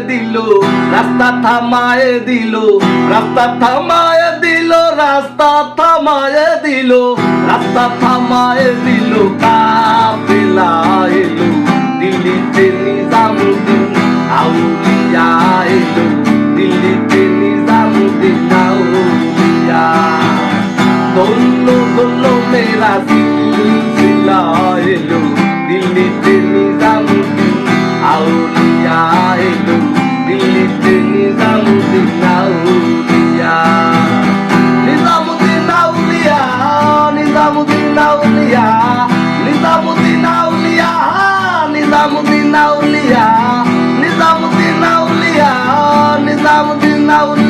দিল, রাস্তা থামায় দিল, রাস্তা থামায় দিল, রাস্তা থামায় দিল, রাস্তা থামায় দিল, কাফেলা এলো দিল্লিতে নিজামুদ্দিন আউলিয়া এলো, দিল্লিতে নিজামুদ্দিন আউলিয়া। দোল্লো দোল্লো মেরা সিলসিলা এলো, দিল্লিতে নিজামুদ্দিন আউলিয়া এলো, দিল্লিতে নিজামুদ্দিন আউলিয়া। নিজামুদ্দিন আউলিয়া, নিজামুদ্দিন আউলিয়া, নিজামুদ্দিন আউলিয়া, নিজামুদ্দিন আউলিয়া, নিজামুদ্দিন আউলিয়া, নিজামুদ্দিন আউলিয়া।